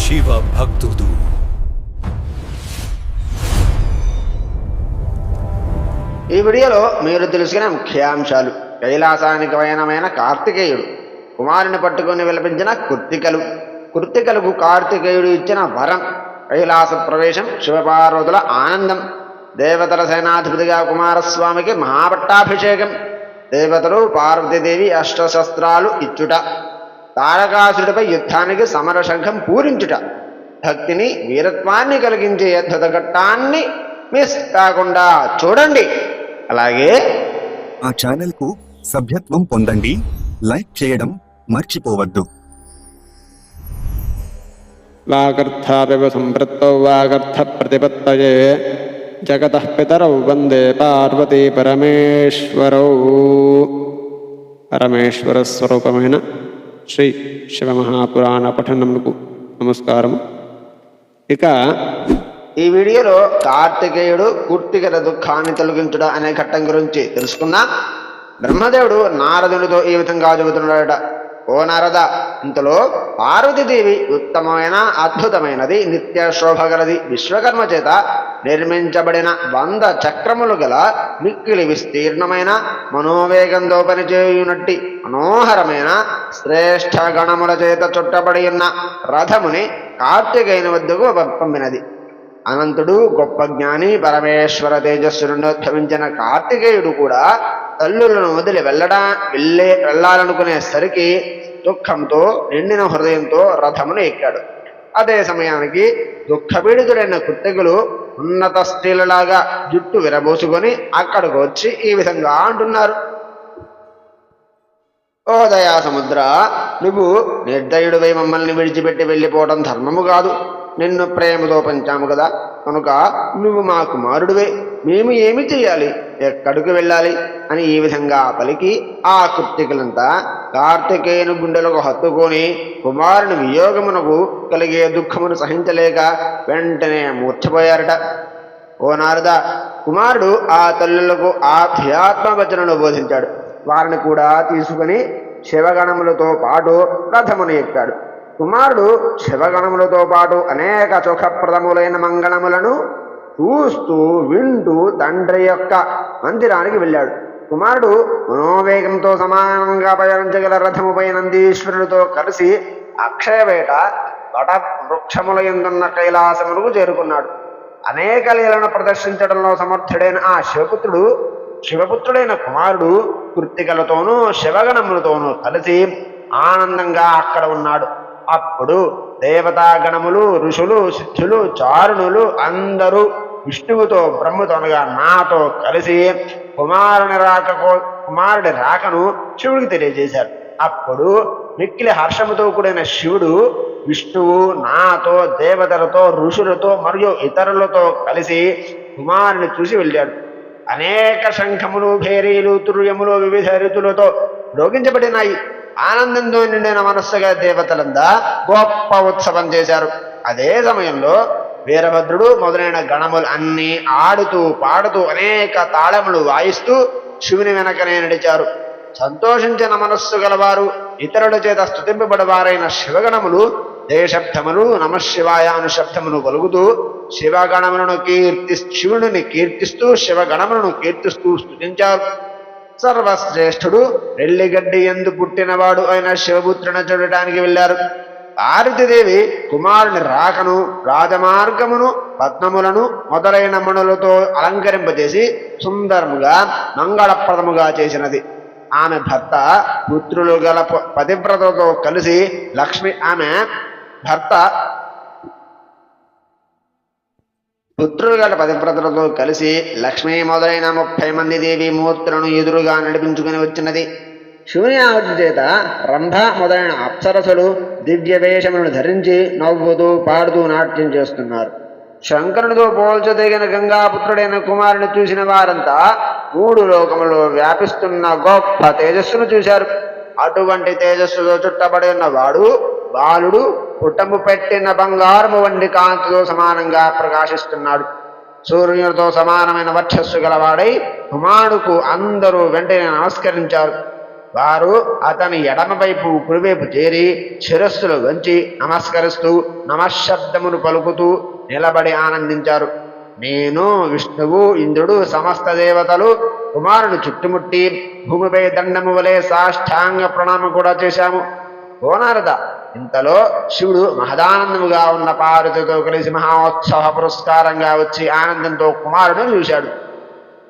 శివ భక్తుడు. ఈ వీడియోలో మీరు తెలుసుకునే ముఖ్యాంశాలు: కైలాసానికి పయనమైన కార్తికేయుడు, కుమారుని పట్టుకుని విలపించిన కృత్తికలకు కార్తికేయుడు ఇచ్చిన వరం, కైలాస ప్రవేశం, శివపార్వతుల ఆనందం, దేవతల సేనాధిపతిగా కుమారస్వామికి మహాపట్టాభిషేకం, దేవతలు పార్వతీదేవి అష్టశస్త్రాలు ఇచ్చుట, తారకాసుడిపై యుద్ధానికి సమరశంఖం పూరించుట, భక్తిని వీరత్వాన్ని కలిగించే అద్భుత ఘట్టాన్ని మిస్ కాకుండా చూడండి. అలాగే ఆ ఛానల్కు సభ్యత్వం పొందండి, లైక్ చేయడం మర్చిపోవద్దు. వాగర్థాపివ సంపృక్తౌ వాగర్థ ప్రతిపత్తయే జగతః పితరౌ వందే పార్వతీ పరమేశ్వరౌ. పరమేశ్వర స్వరూపమైన శ్రీ శివమహాపురాణ పఠనమునకు నమస్కారము. ఇక ఈ వీడియోలో కార్తికేయుడు కృత్తికల దుఃఖాన్ని తొలగించుట అనే ఘట్టం గురించి తెలుసుకుందాం. బ్రహ్మదేవుడు నారదునితో ఈ విధంగా చెబుతున్నాడట: ఓ నారద, ఇంతలో పార్వతీదేవి ఉత్తమమైన అద్భుతమైనది, నిత్య శోభగలది, విశ్వకర్మ చేత నిర్మించబడిన 100 చక్రములు గల మిక్కిలి విస్తీర్ణమైన మనోవేగంతో పనిచేయునట్టి మనోహరమైన శ్రేష్ఠ గణముల చేత చుట్టబడి ఉన్న రథముని కార్తికేయుని వద్దకు పంపినది. అనంతుడు, గొప్ప జ్ఞాని, పరమేశ్వర తేజస్సు నుండి ఉద్భవించిన కార్తికేయుడు కూడా తల్లులను వదిలి వెళ్ళాలనుకునేసరికి దుఃఖంతో నిండిన హృదయంతో రథమును ఎక్కాడు. అదే సమయానికి దుఃఖపీడితుడైన కృత్తికులు ఉన్నత స్త్రీలలాగా జుట్టు విరబోసుకొని అక్కడికి వచ్చి ఈ విధంగా అంటున్నారు: ఓ దయా సముద్ర, నువ్వు నిర్దయుడిపై మమ్మల్ని విడిచిపెట్టి వెళ్ళిపోవడం ధర్మము కాదు. నిన్ను ప్రేమతో పెంచాము కదా, కనుక నువ్వు మా కుమారుడివే. మేము ఏమి చెయ్యాలి, ఎక్కడికి వెళ్ళాలి అని ఈ విధంగా పలికి ఆ కృత్తికులంతా కార్తికేయుని గుండెలకు హత్తుకొని కుమారుని వియోగమునకు కలిగే దుఃఖమును సహించలేక వెంటనే మూర్ఛపోయారట. ఓ నారద, కుమారుడు ఆ తల్లులకు ఆధ్యాత్మ వచనను బోధించాడు. వారిని కూడా తీసుకుని శివగణములతో పాటు రథమును ఎక్కాడు. కుమారుడు శివగణములతో పాటు అనేక సుఖప్రదములైన మంగళములను చూస్తూ వింటూ తండ్రి యొక్క మందిరానికి వెళ్ళాడు. కుమారుడు మనోవేగంతో సమానంగా పయనించగల రథముపై నందీశ్వరుడితో కలిసి అక్షయవేట వట వృక్షముల యందున్న కైలాసమునకు చేరుకున్నాడు. అనేక లీలను ప్రదర్శించడంలో సమర్థుడైన ఆ శివపుత్రుడైన కుమారుడు కృత్తికలతోనూ శివగణములతోనూ కలిసి ఆనందంగా అక్కడ ఉన్నాడు. అప్పుడు దేవతాగణములు, ఋషులు, సిద్ధులు, చారుణులు అందరూ విష్ణువుతో, బ్రహ్మతో అనగా నాతో కలిసి కుమారుడి రాకను శివుడికి తెలియజేశారు. అప్పుడు మిక్కిలి హర్షముతో కూడిన శివుడు విష్ణువు, నాతో, దేవతలతో, ఋషులతో మరియు ఇతరులతో కలిసి కుమారుని చూసి వెళ్ళాడు. అనేక శంఖములు, భేరీలు, తుర్యములు వివిధ రీతులతో రోగించబడినాయి. ఆనందంతో నిండిన మనస్సుగా దేవతలంతా గొప్ప ఉత్సవం చేశారు. అదే సమయంలో వీరభద్రుడు మొదలైన గణములు అన్నీ ఆడుతూ పాడుతూ అనేక తాళములు వాయిస్తూ శివుని వెనకనే నడిచారు. సంతోషించిన మనస్సు గలవారు, ఇతరుల చేత స్తుతింపబడవారైన శివగణములు జయశబ్దములు, నమశివాయ అనుశబ్దమును పలుకుతూ శివుడిని కీర్తిస్తూ శివగణములను కీర్తిస్తూ స్తుతించారు. సర్వశ్రేష్ఠుడు, రెల్లిగడ్డి ఎందు పుట్టినవాడు అయిన శివపుత్రుని చూడటానికి వెళ్ళారు. పార్వతీదేవి కుమారుని రాకను, రాజమార్గమును, పద్మములను మొదలైన మణులతో అలంకరింపజేసి సుందరముగా మంగళప్రదముగా చేసినది. ఆమె భర్త పుత్రులు గల పతివ్రతతో కలిసి లక్ష్మీ మొదలైన 30 మంది దేవి మూర్తులను ఎదురుగా నడిపించుకుని వచ్చినది. శివుని ఆజ్ఞ చేత రంభ మొదలైన అప్సరసులు దివ్య వేషములను ధరించి నవ్వుతూ పాడుతూ నాట్యం చేస్తున్నారు. శంకరునితో పోల్చదగిన గంగాపుత్రుడైన కుమారుని చూసిన వారంతా 3 లోకములో వ్యాపిస్తున్న గొప్ప తేజస్సును చూశారు. అటువంటి తేజస్సుతో చుట్టబడి ఉన్నవాడు బాలుడు పుట్టము పెట్టిన బంగారము వంటి కాంతితో సమానంగా ప్రకాశిస్తున్నాడు. సూర్యునితో సమానమైన వర్చస్సు గలవాడై కుమారుడుకు అందరూ వెంటనే నమస్కరించారు. వారు అతని ఎడమవైపు కుడివైపు చేరి శిరస్సులు వంచి నమస్కరిస్తూ నమశబ్దమును పలుకుతూ నిలబడి ఆనందించారు. నేను, విష్ణువు, ఇంద్రుడు, సమస్త దేవతలు కుమారుని చుట్టుముట్టి భూమిపై దండము వలె సాష్టాంగ ప్రణామం కూడా చేశాము. ఓ నారద, ఇంతలో శివుడు మహదానందముగా ఉన్న పార్వతితో కలిసి మహోత్సవ పురస్కారంగా వచ్చి ఆనందంతో కుమారుడిని చూశాడు.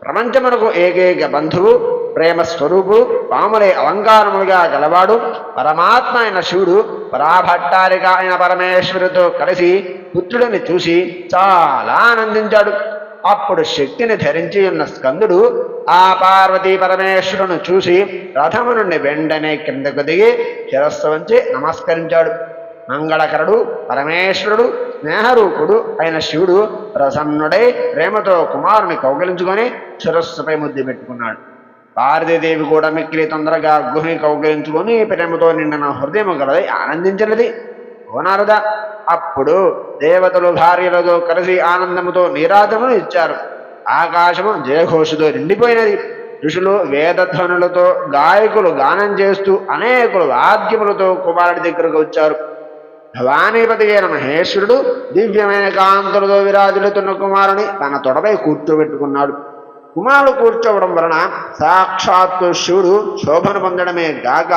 ప్రపంచమునకు ఏకైక బంధువు, ప్రేమ స్వరూపు, పాములే అలంకారములుగా గలవాడు పరమాత్మ అయిన శివుడు పరాభట్టారిక అయిన పరమేశ్వరుతో కలిసి పుత్రుడిని చూసి చాలా ఆనందించాడు. అప్పుడు శక్తిని ధరించి ఉన్న స్కందుడు ఆ పార్వతీ పరమేశ్వరుని చూసి రథము నుండి వెంటనే కిందకు దిగి శిరస్సు వంచి నమస్కరించాడు. మంగళకరుడు, పరమేశ్వరుడు, స్నేహరూపుడు అయిన శివుడు ప్రసన్నుడై ప్రేమతో కుమారుని కౌగిలించుకొని శిరస్సుపై ముద్దు పెట్టుకున్నాడు. పార్వతీదేవి కూడా మిక్కిలి తొందరగా గుహని కౌగిలించుకొని ప్రేమతో నిండిన హృదయం గలదై ఆనందించినది. ఓ నారద, అప్పుడు దేవతలు భార్యలతో కలిసి ఆనందముతో నీరాజమును ఇచ్చారు. ఆకాశము జయఘోషుతో నిండిపోయినది. ఋషులు వేదధ్వనులతో, గాయకులు గానం చేస్తూ అనేకులు వాద్యములతో కుమారుడి దగ్గరకు వచ్చారు. భవానీపతి అయిన మహేశ్వరుడు దివ్యమైన కాంతులతో విరాజులుతున్న కుమారుని తన తొడపై కూర్చోబెట్టుకున్నాడు. కుమారుడు కూర్చోవడం వలన సాక్షాత్తు శివుడు శోభను పొందడమే గాక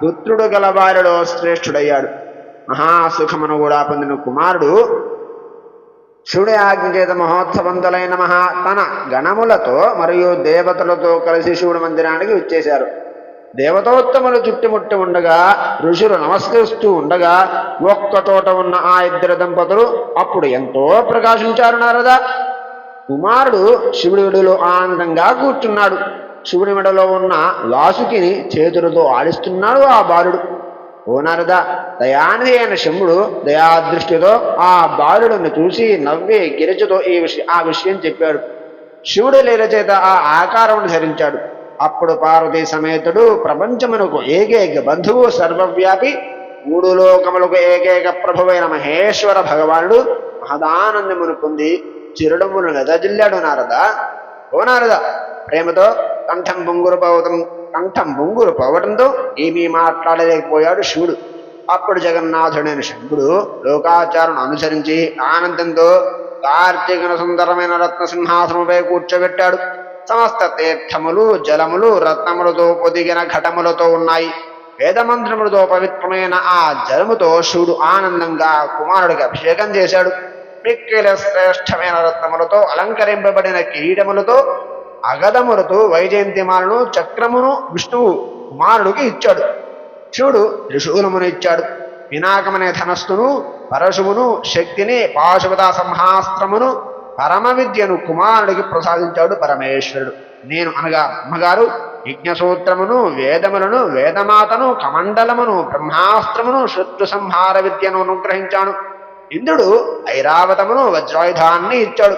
పుత్రుడు గల వారిలో శ్రేష్ఠుడయ్యాడు. మహాసుఖమును కూడా పొందిన కుమారుడు శివుడి ఆజ్ఞ చేత మహోత్సవంతులైన తన గణములతో మరియు దేవతలతో కలిసి శివుడి మందిరానికి వచ్చేశారు. దేవతోత్తములు చుట్టుముట్టి ఉండగా, ఋషులు నమస్కరిస్తూ ఉండగా ఒక్క చోట ఉన్న ఆ ఇద్దరు దంపతులు అప్పుడు ఎంతో ప్రకాశించారు. నారద, కుమారుడు శివుడి మెడలో ఆనందంగా కూర్చున్నాడు. శివుడి మెడలో ఉన్న వాసుకిని చేతులతో ఆడిస్తున్నాడు ఆ బాలుడు. ఓ నారద, దయానిధి అయిన శంభుడు దయాదృష్టితో ఆ బాలుడిని చూసి నవ్వి గిరిజతో ఆ విషయం చెప్పాడు. శివుడు లీల చేత ఆ ఆకారమును ధరించాడు. అప్పుడు పార్వతీ సమేతుడు ప్రపంచమునకు ఏకైక బంధువు, సర్వవ్యాపి, మూడు లోకములకు ఏకైక ప్రభువైన మహేశ్వర భగవానుడు మహదానందమును పొంది చిరుడమును వెదజిల్లాడు. నారద, ఓ నారద, ప్రేమతో కంఠం బొంగురు పోవడంతో ఏమీ మాట్లాడలేకపోయాడు శివుడు. అప్పుడు జగన్నాథుడైన శంభుడు లోకాచారును అనుసరించి ఆనందంతో కార్తీకన సుందరమైన రత్న సింహాసనముపై కూర్చోబెట్టాడు. సమస్త తీర్థములు, జలములు, రత్నములతో పొదిగిన ఘటములతో ఉన్నాయి. వేదమంత్రములతో పవిత్రమైన ఆ జలముతో శివుడు ఆనందంగా కుమారుడికి అభిషేకం చేశాడు. మిక్కిలి శ్రేష్టమైన రత్నములతో అలంకరింపబడిన కిరీటములతో, అగదములతో వైజయంతిమాలను, చక్రమును విష్ణువు కుమారుడికి ఇచ్చాడు. శివుడు త్రిశూలమును ఇచ్చాడు. పినాకమనే ధనస్సును, పరశువును, శక్తిని, పాశుపత సంహాస్త్రమును, పరమ విద్యను కుమారుడికి ప్రసాదించాడు పరమేశ్వరుడు. నేను అనగా అమ్మగారు యజ్ఞసూత్రమును, వేదములను, వేదమాతను, కమండలమును, బ్రహ్మాస్త్రమును, శత్రు సంహార విద్యను అనుగ్రహించాను. ఇంద్రుడు ఐరావతమును, వజ్రాయుధాన్ని ఇచ్చాడు.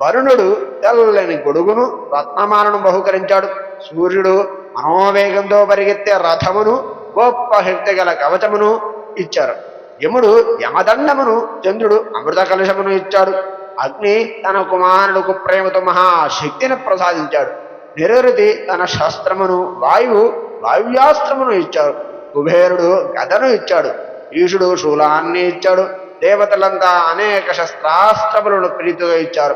వరుణుడు తెల్లని గొడుగును, రత్నమాలను బహుకరించాడు. సూర్యుడు మనోవేగంతో పరిగెత్తే రథమును, గొప్ప శక్తి గల కవచమును ఇచ్చారు. యముడు యమదండమును, చంద్రుడు అమృత కలశమును ఇచ్చాడు. అగ్ని తన కుమారుడుకు ప్రేమతో మహాశక్తిని ప్రసాదించాడు. నిరుతి తన శస్త్రమును, వాయువు వాయువ్యాస్త్రమును ఇచ్చాడు. కుబేరుడు గదను ఇచ్చాడు. ఈశుడు శూలాన్ని ఇచ్చాడు. దేవతలంతా అనేక శస్త్రాస్త్రములను ప్రీతితో ఇచ్చారు.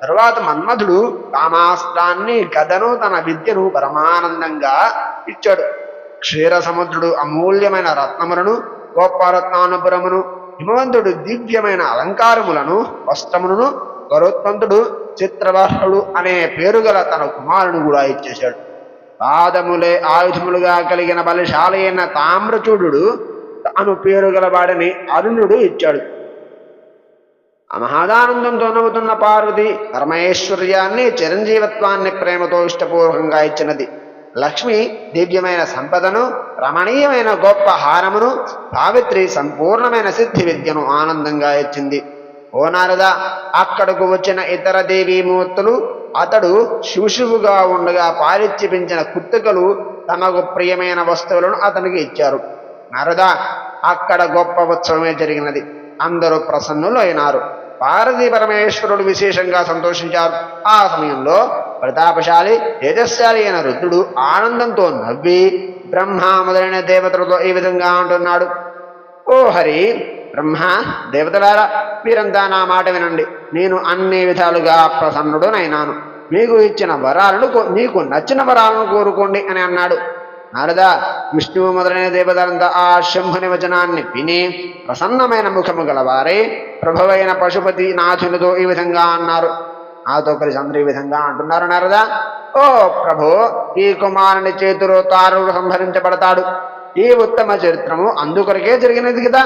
తరువాత మన్మధుడు కామాస్త్రాన్ని, గదను, తన విద్యను పరమానందంగా ఇచ్చాడు. క్షీర సముద్రుడు అమూల్యమైన రత్నములను, గొప్ప రత్నానుపురమును, హిమవంతుడు దివ్యమైన అలంకారములను, వస్త్రములను, గరుత్మంతుడు చిత్రవర్షుడు అనే పేరు గల తన కుమారుని కూడా ఇచ్చేశాడు. పాదములే ఆయుధములుగా కలిగిన బలశాలి అయిన తామ్రచూడు అను పేరు గలవాడని అరుణుడు ఇచ్చాడు. మహదానందంతో నవ్వుతున్న పార్వతి పరమేశ్వర్యాన్ని, చిరంజీవత్వాన్ని ప్రేమతో ఇష్టపూర్వకంగా ఇచ్చినది. లక్ష్మి దివ్యమైన సంపదను, రమణీయమైన గొప్ప హారమును, సావిత్రి సంపూర్ణమైన సిద్ధి విద్యను ఆనందంగా ఇచ్చింది. ఓ నారద, అక్కడకు వచ్చిన ఇతర దేవీమూర్తులు అతడు శిశువుగా ఉండగా పాలిచ్చి పెంచిన కుత్తికలు తమకు ప్రియమైన వస్తువులను అతనికి ఇచ్చారు. నారద, అక్కడ గొప్ప ఉత్సవమే జరిగినది. అందరూ ప్రసన్నులు అయినారు. పార్వతీ పరమేశ్వరుడు విశేషంగా సంతోషించారు. ఆ సమయంలో ప్రతాపశాలి తేజస్శాలి అయిన రుద్రుడు ఆనందంతో నవ్వి బ్రహ్మ మొదలైన దేవతలతో ఈ విధంగా అంటున్నాడు. ఓ హరి, బ్రహ్మ, దేవతలారా, మీరంతా నా మాట వినండి. నేను అన్ని విధాలుగా ప్రసన్నుడునైనాను. మీకు ఇచ్చిన వరాలను మీకు నచ్చిన వరాలను కోరుకోండి అని అన్నాడు. నారద, విష్ణువు మొదలైన దేవతలంతా ఆ శంభుని వచనాన్ని విని ప్రసన్నమైన ముఖము గలవారే ప్రభువైన పశుపతి నాథునితో ఈ విధంగా అన్నారు. నాతో కలిసి అందరూ ఈ విధంగా అంటున్నారు. నారద, ఓ ప్రభు, ఈ కుమారుని చేతిలో తారుడు సంహరించబడతాడు. ఈ ఉత్తమ చరిత్రము అందుకొరకే జరిగినది కదా.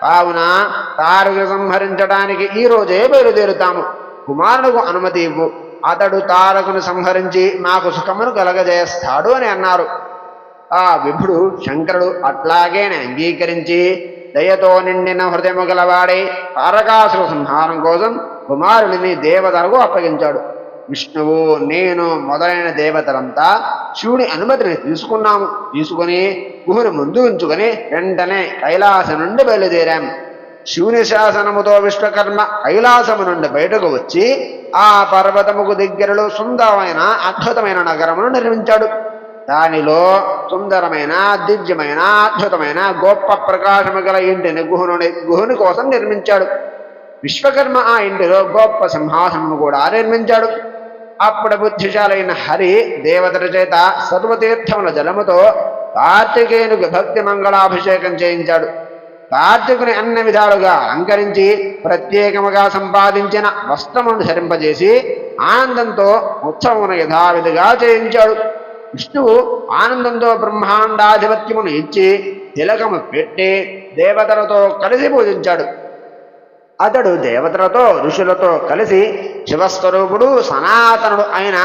కావున తారుడు సంహరించడానికి ఈ రోజే బయలుదేరుతాము. కుమారునికి అనుమతి ఇవ్వు. అతడు తారకును సంహరించి నాకు సుఖమును కలగజేస్తాడు అని అన్నారు. ఆ విభుడు శంకరుడు అట్లాగేనే అంగీకరించి దయతో నిండిన హృదయము గలవాడే తారకాసుర సంహారం కోసం కుమారుడిని దేవతలకు అప్పగించాడు. విష్ణువు, నేను మొదలైన దేవతలంతా శివుని అనుమతిని తీసుకుని గుహుని ముందు ఉంచుకొని వెంటనే కైలాసం నుండి బయలుదేరాం. శివుని శాసనముతో విశ్వకర్మ కైలాసము నుండి బయటకు వచ్చి ఆ పర్వతముకు దగ్గరలో సుందరమైన అద్భుతమైన నగరమును నిర్మించాడు. దానిలో సుందరమైన దివ్యమైన అద్భుతమైన గొప్ప ప్రకాశము గల ఇంటిని గుహుని కోసం నిర్మించాడు. విశ్వకర్మ ఆ ఇంటిలో గొప్ప సింహాసనము కూడా నిర్మించాడు. అప్పుడు బుద్ధిశాలైన హరి దేవతల చేత సర్వతీర్థముల జలముతో కార్తికేయునికి భక్తి మంగళాభిషేకం చేయించాడు. కార్తికుని అన్ని విధాలుగా అలంకరించి ప్రత్యేకముగా సంపాదించిన వస్త్రమును ధరింపజేసి ఆనందంతో ఉత్సవమును యథావిధిగా చేయించాడు. విష్ణువు ఆనందంతో బ్రహ్మాండాధిపత్యమును ఇచ్చి తిలకము పెట్టి దేవతలతో కలిసి పూజించాడు. అతడు దేవతలతో ఋషులతో కలిసి శివస్వరూపుడు సనాతనుడు అయిన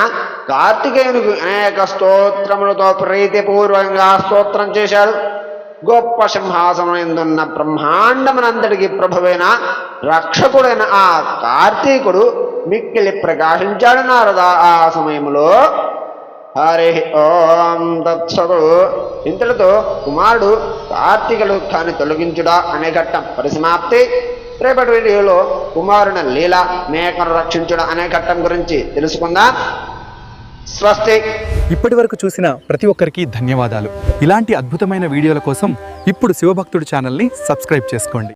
కార్తికేయునికి అనేక స్తోత్రములతో ప్రీతిపూర్వకంగా స్తోత్రం చేశాడు. గొప్ప సింహాసనమునందున్న బ్రహ్మాండమునంతటికి ప్రభువైన రక్షకుడైన ఆ కార్తీకుడు మిక్కిలి ప్రకాశించాడు. నారద, ఆ సమయంలో హరి ఓం తత్సతు. ఇంతటితో కుమారుడు కార్తీక దుఃఖాన్ని తొలగించుడా అనే ఘట్టం పరిసమాప్తి. రేపటి వీడియోలో కుమారుని లీల మేకను రక్షించుడా అనే ఘట్టం గురించి తెలుసుకుందాం. స్వస్తి. ఇప్పటి వరకు చూసిన ప్రతి ఒక్కరికి ధన్యవాదాలు. ఇలాంటి అద్భుతమైన వీడియోల కోసం ఇప్పుడు శివభక్తుడు ఛానల్ని సబ్స్క్రైబ్ చేసుకోండి.